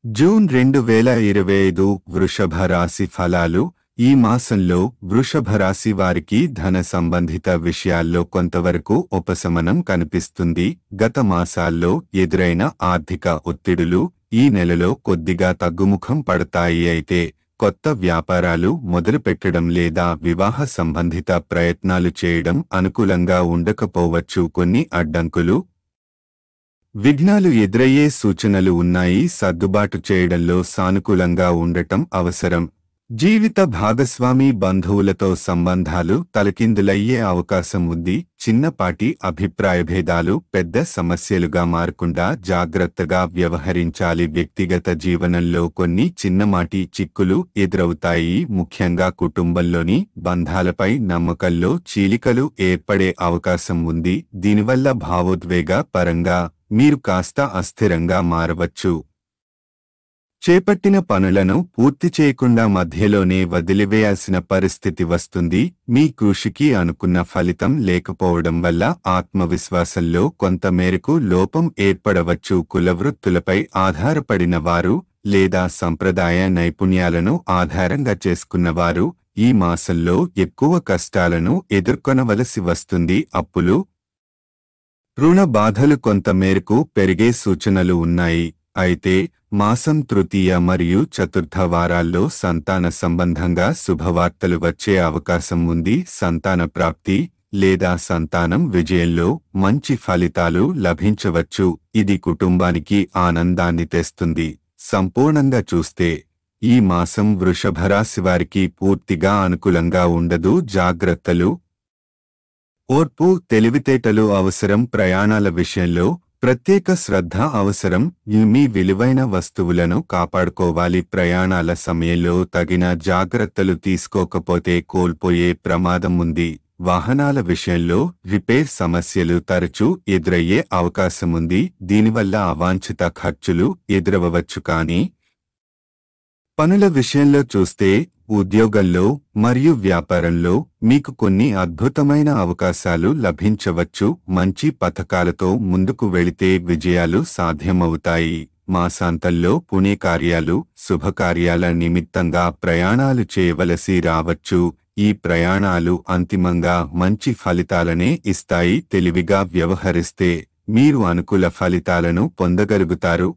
June 2025 వృషభ రాశి ఫలాలు. ఈ మాసంలో వృషభ రాశి వారికి ధన సంబంధిత విషయాల్లో కొంతవరకు ఉపశమనం కనిపిస్తుంది. గత మాసాల్లో ఎదురైన ఆర్థిక ఒత్తిడులు ఈ నెలలో కొద్దిగా తగ్గుముఖం పడతాయి. అయితే కొత్త వ్యాపారాలు మొదలుపెట్టడం లేదా వివాహ సంబంధిత ప్రయత్నాలు చేయడం అనుకూలంగా ఉండకపోవచ్చు. కొన్ని అడ్డంకులు, విఘ్నాలు ఎదురయ్యే సూచనలు ఉన్నాయి. సర్దుబాటు చేయడంలో సానుకూలంగా ఉండటం అవసరం. జీవిత భాగస్వామి బంధువులతో సంబంధాలు తలకిందులయ్యే అవకాశం ఉంది. చిన్నపాటి అభిప్రాయభేదాలు పెద్ద సమస్యలుగా మారకుండా జాగ్రత్తగా వ్యవహరించాలి. వ్యక్తిగత జీవనంలో కొన్ని చిన్నమాటి చిక్కులు ఎదురవుతాయి. ముఖ్యంగా కుటుంబంలోని బంధాలపై నమ్మకంలో చీలికలు ఏర్పడే అవకాశం ఉంది. దీనివల్ల భావోద్వేగ పరంగా మీరు కాస్త అస్థిరంగా మారవచ్చు. చేపట్టిన పనులను పూర్తి చేయకుండా మధ్యలోనే వదిలివేయాల్సిన పరిస్థితి వస్తుంది. మీ కృషికి అనుకున్న ఫలితం లేకపోవడం వల్ల ఆత్మవిశ్వాసంలో కొంత మేరకు లోపం ఏర్పడవచ్చు. కులవృత్తులపై ఆధారపడిన వారు లేదా సంప్రదాయ నైపుణ్యాలను ఆధారంగా చేసుకున్నవారు ఈ మాసంలో ఎక్కువ కష్టాలను ఎదుర్కొనవలసి వస్తుంది. అప్పులు, రుణ బాధలు కొంత మేరకు పెరిగే సూచనలు ఉన్నాయి. అయితే మాసం తృతీయ మరియు చతుర్థ వారాల్లో సంతాన సంబంధంగా శుభవార్తలు వచ్చే అవకాశం ఉంది. సంతాన ప్రాప్తి లేదా సంతానం విజయంలో మంచి ఫలితాలు లభించవచ్చు. ఇది కుటుంబానికి ఆనందాన్ని తెస్తుంది. సంపూర్ణంగా చూస్తే ఈ మాసం వృషభ రాశి వారికి పూర్తిగా అనుకూలంగా ఉండదు. జాగ్రత్తలు, ఓర్పు, తెలివితేటలు అవసరం. ప్రయాణాల విషయంలో ప్రత్యేక శ్రద్ధ అవసరం. మీ విలువైన వస్తువులను కాపాడుకోవాలి. ప్రయాణాల సమయంలో తగిన జాగ్రత్తలు తీసుకోకపోతే కోల్పోయే ప్రమాదం ఉంది. వాహనాల విషయంలో రిపేర్ సమస్యలు తరచూ ఎదురయ్యే అవకాశముంది. దీనివల్ల అవాంఛిత ఖర్చులు ఎదురవచ్చు. కానీ పనుల విషయంలో చూస్తే ఉద్యోగంలో మరియు వ్యాపారంలో మీకు కొన్ని అద్భుతమైన అవకాశాలు లభించవచ్చు. మంచి పథకాలతో ముందుకు వెళితే విజయాలు సాధ్యమవుతాయి. మాసాంతంలో పుణ్యకార్యాలు, శుభకార్యాల నిమిత్తంగా ప్రయాణాలు చేయవలసి రావచ్చు. ఈ ప్రయాణాలు అంతిమంగా మంచి ఫలితాలనే ఇస్తాయి. తెలివిగా వ్యవహరిస్తే మీరు అనుకూల ఫలితాలను పొందగలుగుతారు.